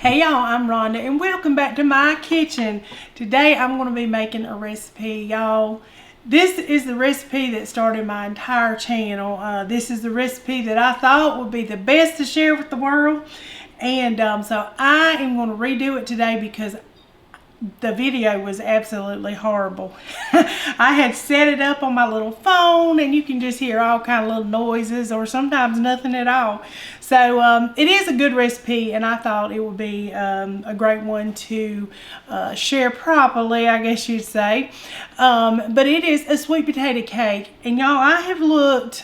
Hey y'all, I'm Rhonda and welcome back to my kitchen. Today I'm going to be making a recipe, y'all. This is the recipe that started my entire channel. This is the recipe that I thought would be the best to share with the world. And so I am going to redo it today because the video was absolutely horrible. I had set it up on my little phone and you can just hear all kind of little noises or sometimes nothing at all. So it is a good recipe and I thought it would be a great one to share properly, I guess you'd say. But it is a sweet potato cake, and y'all, I have looked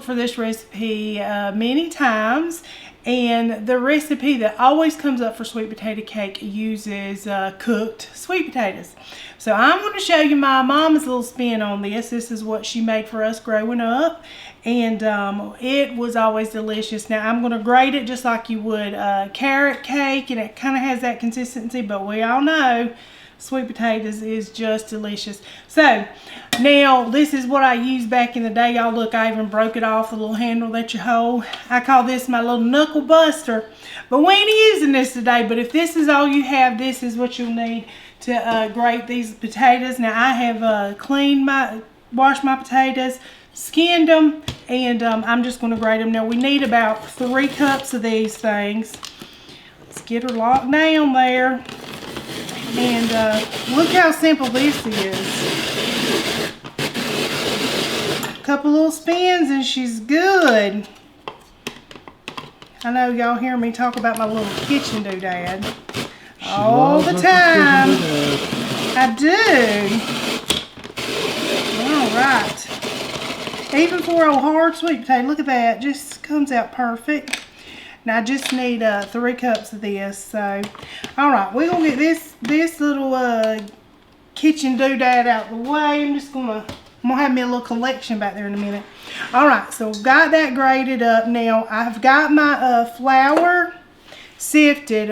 for this recipe many times. And the recipe that always comes up for sweet potato cake uses cooked sweet potatoes. So I'm going to show you my mom's little spin on this. This is what she made for us growing up. And it was always delicious. Now I'm going to grate it just like you would carrot cake. And it kind of has that consistency. But we all know sweet potatoes is just delicious. So now this is what I used back in the day. Y'all look, I even broke it off, the little handle that you hold. I call this my little knuckle buster. But we ain't using this today. But if this is all you have, this is what you'll need to grate these potatoes. Now I have washed my potatoes, skinned them, and I'm just going to grate them. Now we need about 3 cups of these things. Let's get her locked down there. And look how simple this is. A couple little spins and she's good. I know y'all hear me talk about my little kitchen doodad all the time. I do. Alright. Even for a hard sweet potato, look at that. Just comes out perfect. Now I just need 3 cups of this. So, alright, we're going to get this little kitchen doodad out the way. I'm going to have me a little collection back there in a minute. Alright, so we've got that grated up. Now, I've got my flour sifted.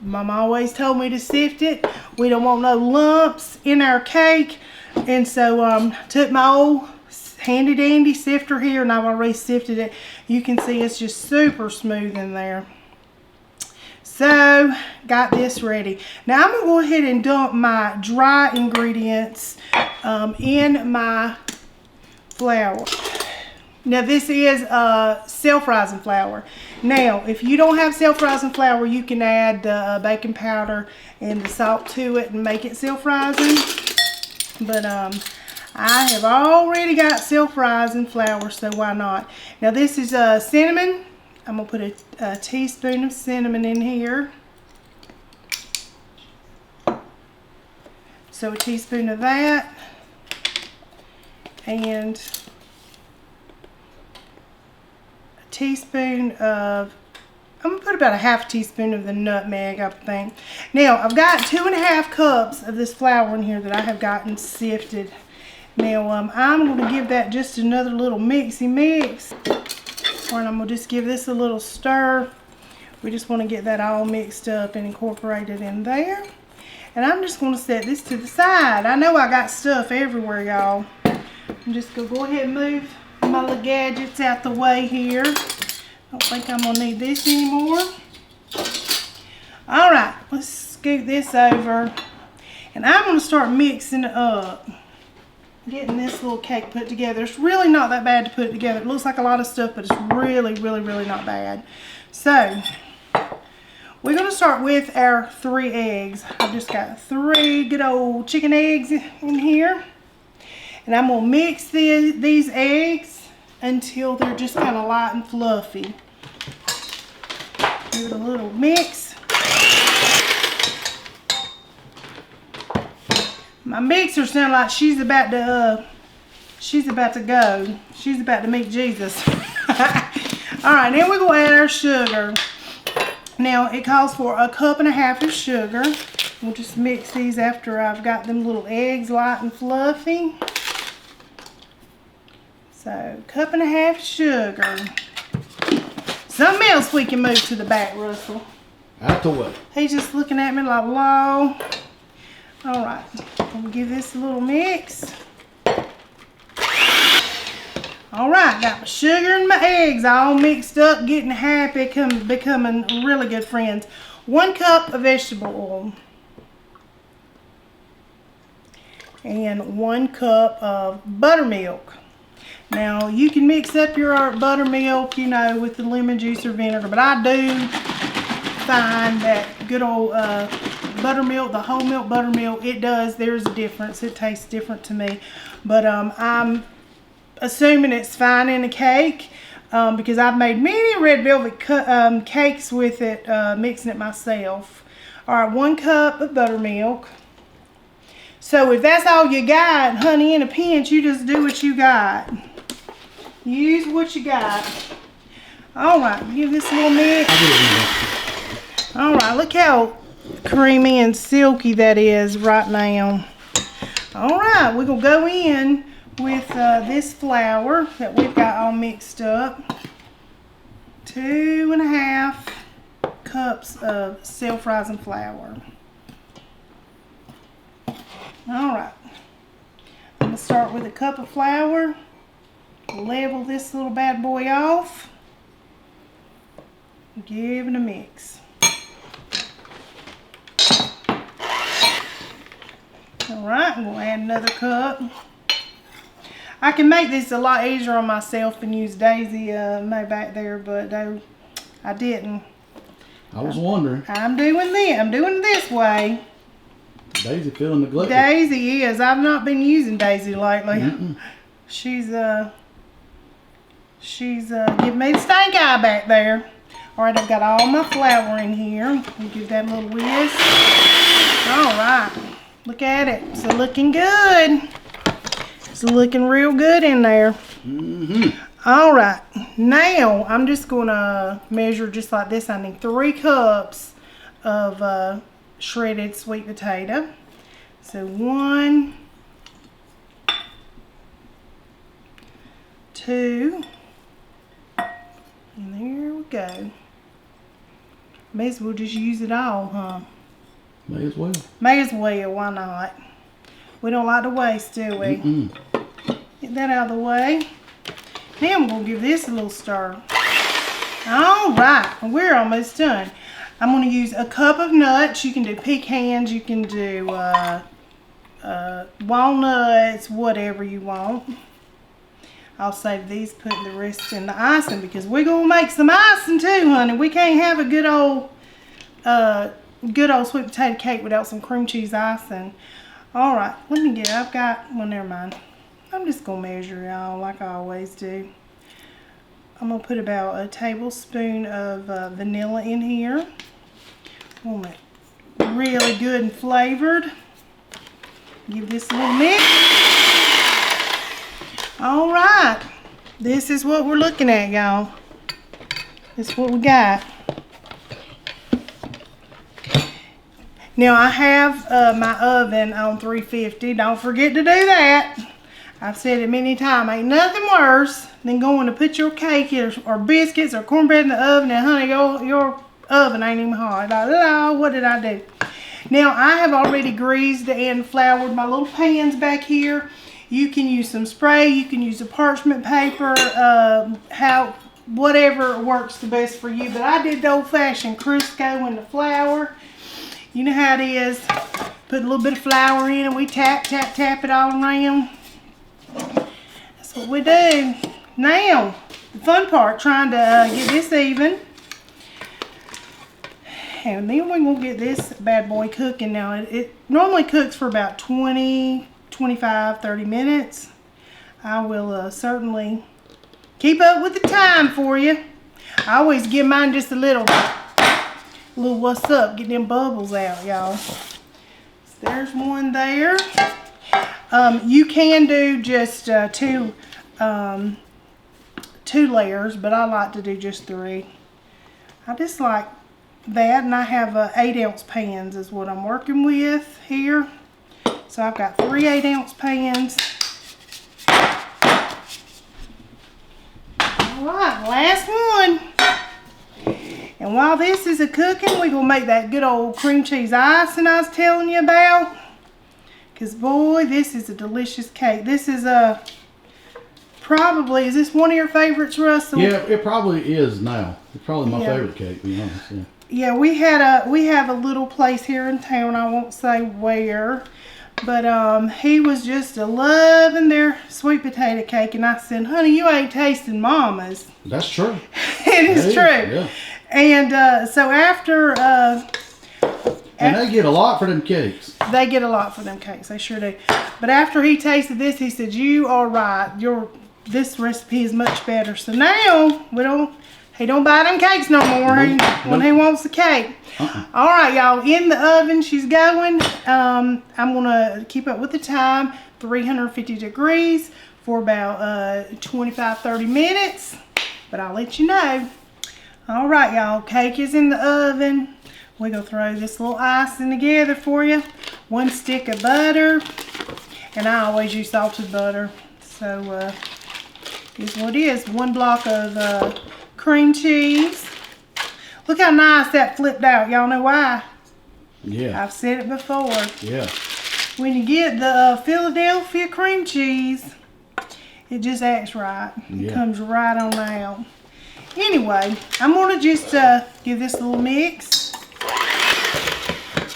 Mom always told me to sift it. We don't want no lumps in our cake. And so, took my old handy dandy sifter here and I've already sifted it. You can see it's just super smooth in there. So got this ready. Now I'm going to go ahead and dump my dry ingredients in my flour. Now this is self-rising flour. Now if you don't have self-rising flour, you can add the baking powder and the salt to it and make it self-rising. But I have already got self-rising flour, so why not? Now this is cinnamon. I'm going to put a teaspoon of cinnamon in here. So a teaspoon of that. And a teaspoon of, I'm going to put about a half teaspoon of the nutmeg, I think. Now I've got 2.5 cups of this flour in here that I have gotten sifted. Now I'm going to give that just another little mixy mix. And I'm going to just give this a little stir. We just want to get that all mixed up and incorporated in there. And I'm just going to set this to the side. I know I got stuff everywhere, y'all. I'm just going to go ahead and move my little gadgets out the way here. Don't think I'm going to need this anymore. Alright, let's scoot this over. And I'm going to start mixing it up. Getting this little cake put together. It's really not that bad to put it together. It looks like a lot of stuff, but it's really, really, really not bad. So, we're going to start with our 3 eggs. I've just got 3 good old chicken eggs in here. And I'm going to mix these eggs until they're just kind of light and fluffy. Give it a little mix. My mixer sounds like she's about to go. She's about to meet Jesus. Alright, then we're going to add our sugar. Now, it calls for 1.5 cups of sugar. We'll just mix these after I've got them little eggs light and fluffy. So, 1.5 cups sugar. Something else we can move to the back, Russell. Out the way. He's just looking at me like, "Law." Alright, I'm going to give this a little mix. All right, got my sugar and my eggs all mixed up, getting happy, becoming really good friends. 1 cup of vegetable oil. And 1 cup of buttermilk. Now, you can mix up your buttermilk, you know, with the lemon juice or vinegar, but I do find that good old buttermilk, the whole milk buttermilk, there's a difference. It tastes different to me. But I'm assuming it's fine in a cake because I've made many red velvet cakes with it, mixing it myself. All right, 1 cup of buttermilk. So if that's all you got, honey, in a pinch, you just do what you got. Use what you got. All right, give this a little mix. All right, look how creamy and silky that is right now. All right, we're gonna go in with this flour that we've got all mixed up. 2½ cups of self-rising flour. All right, I'm gonna start with a cup of flour. Level this little bad boy off. Give it a mix. All right, I'm gonna add another cup. I can make this a lot easier on myself and use Daisy May back there, but I didn't. I was wondering. I'm doing it this way. Daisy feeling neglected. Daisy is. I've not been using Daisy lately. She's giving me the stink eye back there. All right, I've got all my flour in here. We'll give that a little whisk. All right, look at it. It's looking good. It's looking real good in there. All right, now I'm just gonna measure just like this. I need 3 cups of shredded sweet potato. So 1, 2, and there we go. May as well just use it all, huh? May as well. May as well, why not? We don't like to waste, do we? Get that out of the way. Now I'm gonna give this a little stir. All right, we're almost done. I'm gonna use a cup of nuts. You can do pecans, you can do walnuts, whatever you want. I'll save these, putting the rest in the icing because we're gonna make some icing too, honey. We can't have a good old sweet potato cake without some cream cheese icing. All right, I've got, well, never mind. I'm just gonna measure y'all like I always do. I'm gonna put about a tablespoon of vanilla in here. Want it really good and flavored. Give this a little mix. All right, this is what we're looking at, y'all. This is what we got. Now I have my oven on 350. Don't forget to do that. I've said it many times. Ain't nothing worse than going to put your cake or biscuits or cornbread in the oven and honey, your oven ain't even hot. Like, oh, what did I do? Now I have already greased and floured my little pans back here. You can use some spray. You can use a parchment paper. Whatever works the best for you. But I did the old-fashioned Crisco in the flour. You know how it is. Put a little bit of flour in and we tap it all around. That's what we do. Now, the fun part, trying to get this even. And then we're going to get this bad boy cooking. Now, it normally cooks for about 20, 25, 30 minutes. I will certainly keep up with the time for you. I always give mine just a little what's up, get them bubbles out, y'all. So there's one there. You can do just two layers, but I like to do just 3. I just like that, and I have 8-ounce pans is what I'm working with here. So I've got 3 8-ounce pans. All right, last one. And while this is cooking, we're gonna make that good old cream cheese icing I was telling you about. Because boy, this is a delicious cake. This is probably, is this one of your favorites, Russell? Yeah, it probably is now. It's probably my Yeah. favorite cake, to be honest. Yeah. Yeah, we have a little place here in town. I won't say where, but he was just loving their sweet potato cake, and I said, "Honey, you ain't tasting Mama's." That's true. It is true. Yeah. And so after And they get a lot for them cakes. they get a lot for them cakes, they sure do. But after he tasted this, he said, "You are right. This recipe is much better." So now he don't buy them cakes no more when he wants the cake. All right, y'all, in the oven she's going. I'm gonna keep up with the time, 350 degrees for about 25-30 minutes, but I'll let you know. All right, y'all, cake is in the oven. We're gonna throw this little icing together for you. 1 stick of butter, and I always use salted butter, so here's what it is. 1 block of cream cheese. Look how nice that flipped out. Y'all know why? Yeah. I've said it before. Yeah. When you get the Philadelphia cream cheese, it just acts right. It comes right on out. Anyway, I'm going to just give this a little mix.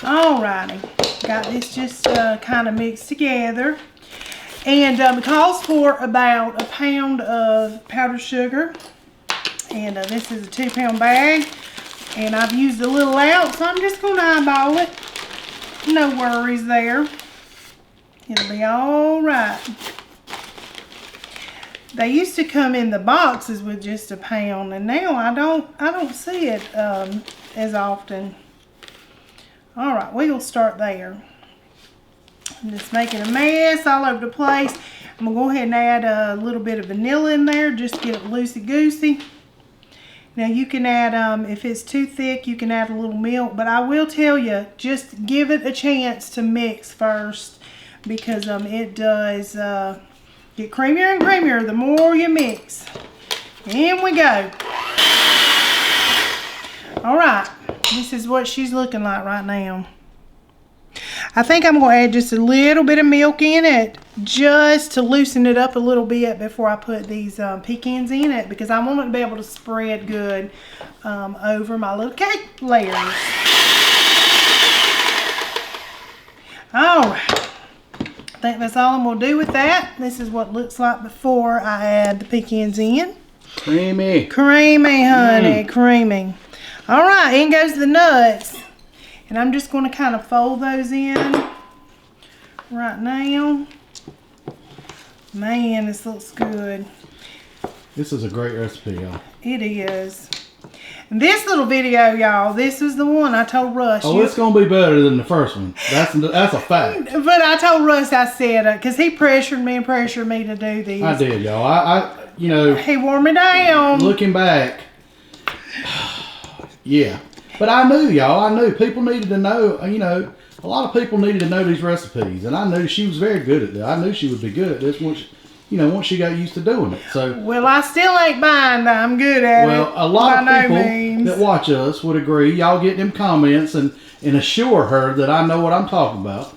Alrighty. Got this just kind of mixed together. And it calls for about 1 pound of powdered sugar. And this is a 2-pound bag. And I've used a little out, so I'm just going to eyeball it. No worries there. It'll be all right. They used to come in the boxes with just 1 pound, and now I don't see it as often. All right, we'll start there. I'm just making a mess all over the place. I'm gonna go ahead and add a little bit of vanilla in there just to get it loosey-goosey. Now you can add, if it's too thick, you can add a little milk, but I will tell you, just give it a chance to mix first, because it does get creamier and creamier the more you mix. In we go. All right, this is what she's looking like right now. I think I'm going to add just a little bit of milk in it just to loosen it up a little bit before I put these pecans in it, because I want it to be able to spread good over my little cake layers. All right. I think that's all I'm going to do with that. This is what it looks like before I add the pecans in. Creamy. Creamy, honey. Creamy. All right, in goes the nuts. And I'm just going to kind of fold those in right now. Man, this looks good. This is a great recipe, y'all. It is. And this little video, y'all, this was the one I told Russ. Oh, it's going to be better than the first one. That's a fact. But I told Russ, I said, because he pressured me to do these. I did, y'all. I you know. He wore me down. Looking back, yeah. But I knew, y'all. I knew people needed to know. You know, a lot of people needed to know these recipes, and I knew she was very good at that. I knew she would be good at this once she got used to doing it. So. Well, I still ain't buying that. I'm good at it. Well, a lot of people that watch us would agree. Y'all get them comments and assure her that I know what I'm talking about.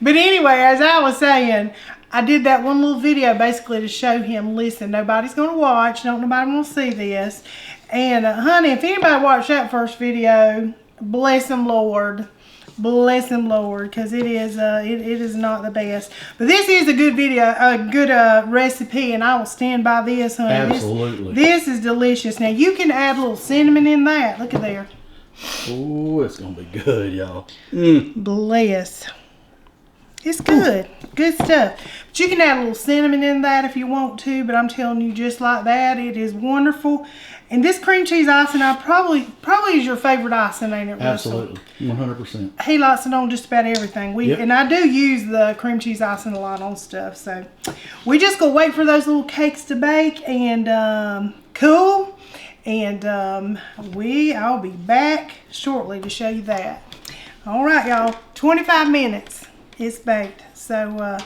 But anyway, as I was saying, I did that one little video basically to show him, listen, nobody's going to watch. Don't nobody want to see this. And, honey, if anybody watched that first video, bless him, Lord. Bless him, Lord, because it is not the best. But this is a good video, a good recipe, and I will stand by this, honey. Absolutely. This is delicious. Now, you can add a little cinnamon in that. Look at there. Oh, it's going to be good, y'all. Bless. It's good. Good stuff. But you can add a little cinnamon in that if you want to, but I'm telling you, just like that, it is wonderful. And this cream cheese icing, I probably is your favorite icing, ain't it, Russell? Absolutely. 100%. He likes it on just about everything. Yep. And I do use the cream cheese icing a lot on stuff. So we just go wait for those little cakes to bake and cool. And I'll be back shortly to show you that. All right, y'all. 25 minutes. It's baked. So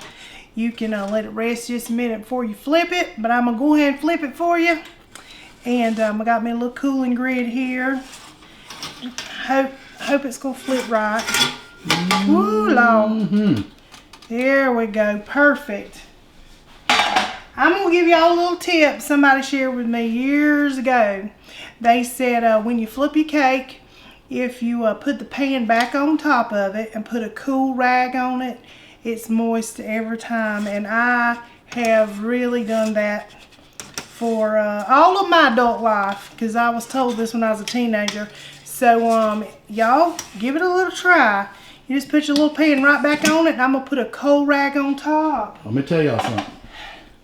you can let it rest just a minute before you flip it. But I'm going to go ahead and flip it for you. And I got me a little cooling grid here. Hope it's going to flip right. Ooh, Lord. There we go. Perfect. I I'm going to give y'all a little tip somebody shared with me years ago. They said when you flip your cake, if you put the pan back on top of it and put a cool rag on it, it's moist every time. And I have really done that for all of my adult life, because I was told this when I was a teenager. So y'all, give it a little try. You just put your little pan right back on it, and I'm going to put a cold rag on top. Let me tell y'all something.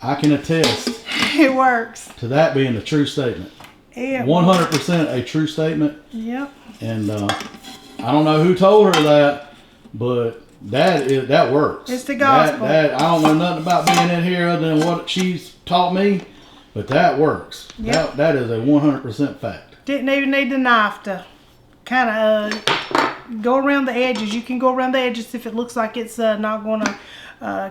I can attest It works. to that being a true statement. Yeah. 100% a true statement. Yep. And I don't know who told her that, but that works. It's the gospel. I don't know nothing about being in here other than what she's taught me, but that works. Yep. That is a 100% fact. Didn't even need the knife to kind of go around the edges. You can go around the edges if it looks like it's not going to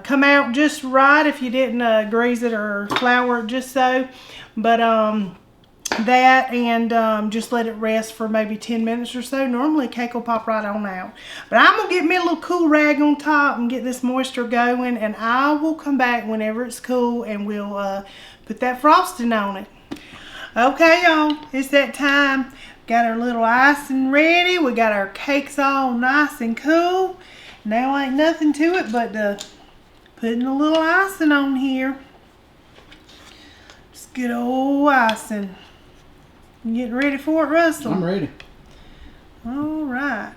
come out just right if you didn't grease it or flour it just so. But that and just let it rest for maybe 10 minutes or so. Normally cake will pop right on out. But I'm going to get me a little cool rag on top and get this moisture going, and I will come back whenever it's cool and we'll put that frosting on it. Okay, y'all, it's that time. Got our little icing ready. We got our cakes all nice and cool. Now ain't nothing to it but putting a little icing on here. Just good old icing. You getting ready for it, Russell? I'm ready. All right.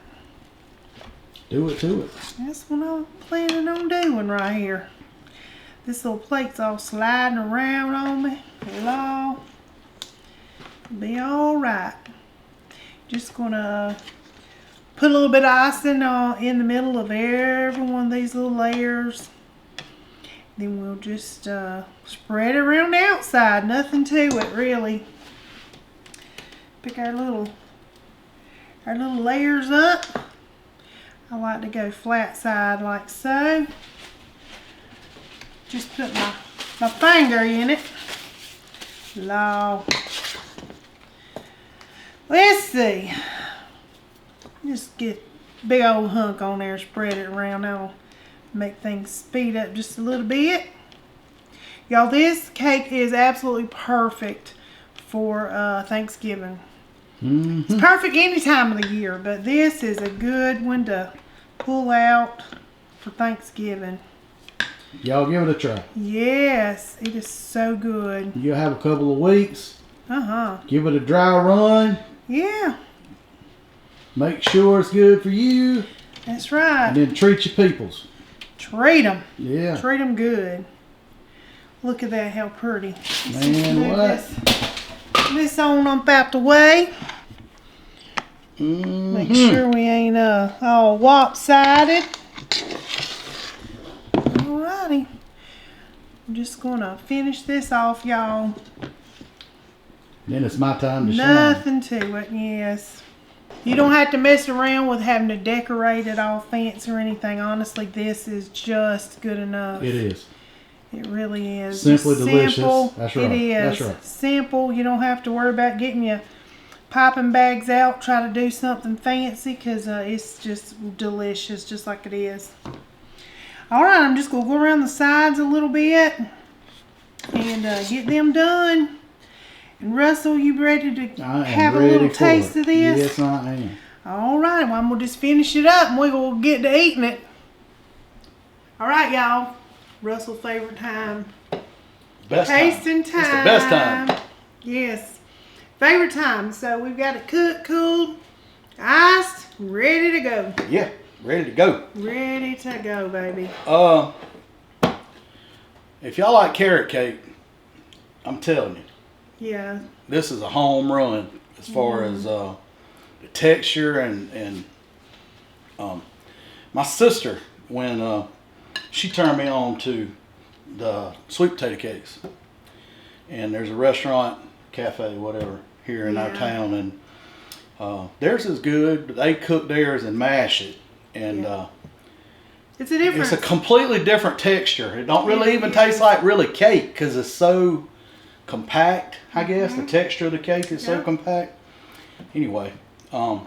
Do it to it. That's what I'm planning on doing right here. This little plate's all sliding around on me. It'll all be all right. Just gonna put a little bit of icing in the middle of every one of these little layers. Then we'll just spread it around the outside. Nothing to it, really. Pick our little layers up. I like to go flat side like so. Just put my finger in it. Law. Let's see. Just get a big old hunk on there, spread it around. That'll make things speed up just a little bit. Y'all, this cake is absolutely perfect for Thanksgiving. Mm-hmm. It's perfect any time of the year, but this is a good one to pull out for Thanksgiving. Y'all give it a try. Yes, it is so good. You'll have a couple of weeks. Uh-huh. Give it a dry run. Yeah. Make sure it's good for you. That's right. And then treat your peoples. Treat them. Yeah. Treat them good. Look at that, how pretty. Man, what? This on up out the way. Mm-hmm. Make sure we ain't all lopsided. Alrighty. I'm just gonna finish this off, y'all. Then it's my time to shine. Nothing to it, yes. You don't have to mess around with having to decorate it all fancy or anything. Honestly, this is just good enough. It is. It really is. Simply Just delicious. Simple. That's right. It is. That's right. Simple. You don't have to worry about getting your popping bags out, try to do something fancy, because it's just delicious, just like it is. All right, I'm just going to go around the sides a little bit and get them done. And Russell, you ready to have a little taste of this? Yes, I am. All right, well, I'm going to just finish it up and we're going to get to eating it. All right, y'all. Russell's favorite time. Best Tasting time. time. It's the best time. Yes. Favorite time. So we've got it cooked, cooled, iced, ready to go. Yeah, ready to go. Ready to go, baby. If y'all like carrot cake, I'm telling you, Yeah. this is a home run as far as the texture and my sister, when she turned me on to the sweet potato cakes, and there's a restaurant, cafe, whatever, here in our town, and theirs is good, but they cook theirs and mash it, and it's a difference. it's a completely different texture. It don't really even taste like really cake because it's so compact, I guess. The texture of the cake is so compact. Anyway,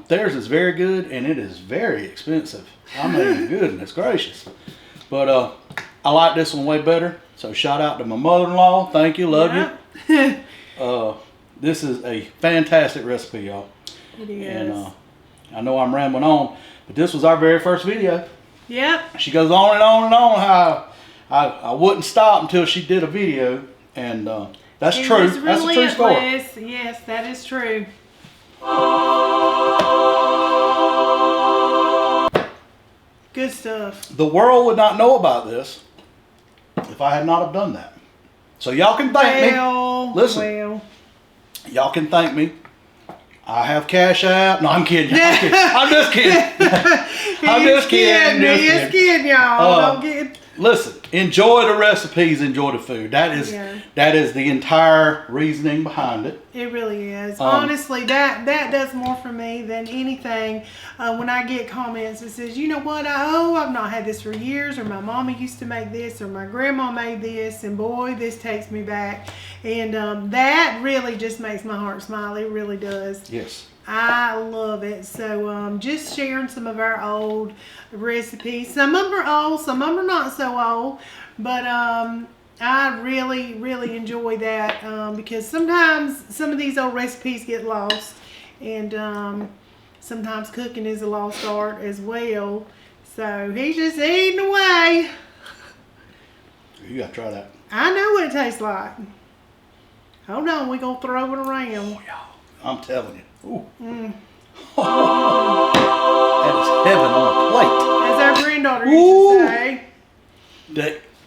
theirs is very good, and it is very expensive. I mean, goodness gracious. But I like this one way better. So shout out to my mother-in-law. Thank you, love you. This is a fantastic recipe, y'all. It is. And I know I'm rambling on, but this was our very first video. Yep. She goes on and on and on how I wouldn't stop until she did a video, and that's true. That's a true story. Yes, that is true. Good stuff. The world would not know about this if I had not have done that. So y'all can thank me. Listen, y'all can thank me. I have Cash App. No, I'm kidding. I'm just kidding. I'm just kidding. Just kidding, y'all. Don't get. Listen, enjoy the recipes, enjoy the food. That is the entire reasoning behind it. It really is. Honestly, that does more for me than anything. When I get comments that says, you know what, I've not had this for years, or my mama used to make this, or my grandma made this, and boy, this takes me back. And that really just makes my heart smile. It really does. Yes. I love it. So just sharing some of our old recipes. Some of them are old, some of them are not so old, but I really, really enjoy that because sometimes some of these old recipes get lost, and sometimes cooking is a lost art as well. So he's just eating away. You gotta try that. I know what it tastes like. Hold on, we're gonna throw it around. Oh, y'all, I'm telling you. Ooh. That is heaven on a plate. As our granddaughter used to say.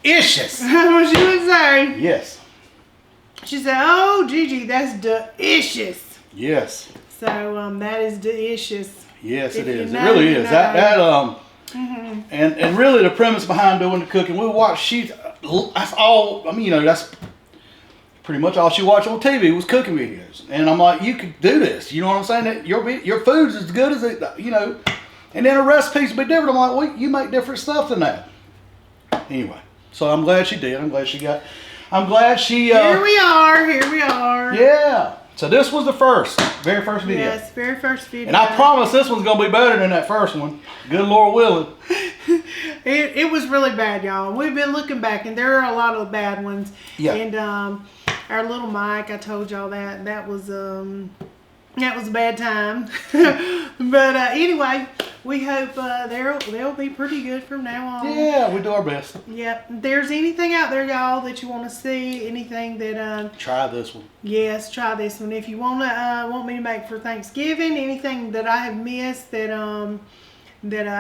Delicious. What she would say. Yes. She said, "Oh, Gigi, that's delicious." Yes. So that is delicious. Yes, it is. It really is. And really the premise behind doing the cooking, we watch. That's all. I mean, that's pretty much all she watched on TV was cooking videos. And I'm like, you could do this. You know what I'm saying? That your food's as good as it, and then the recipes will be different. I'm like, well, you make different stuff than that. Anyway, so I'm glad she did. Here we are. Yeah. So this was the very first video. Yes, very first video. And I promise this one's going to be better than that first one. Good Lord willing. It was really bad, y'all. We've been looking back, and there are a lot of bad ones. Yeah. And our little Mike, I told y'all that was a bad time. But anyway, we hope they'll be pretty good from now on. Yeah, we do our best. Yep. If there's anything out there, y'all, that you want to see, anything that try this one. Yes, try this one. If you want me to make for Thanksgiving, anything that I have missed that I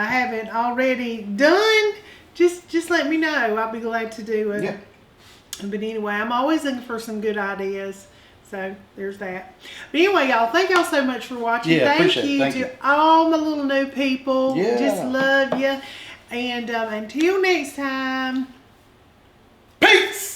haven't already done, just let me know. I'll be glad to do it. Yeah. But anyway, I'm always looking for some good ideas. So there's that. But anyway, y'all, thank y'all so much for watching. Yeah, Thank you to all my little new people. Yeah. Just love you. And until next time. Peace.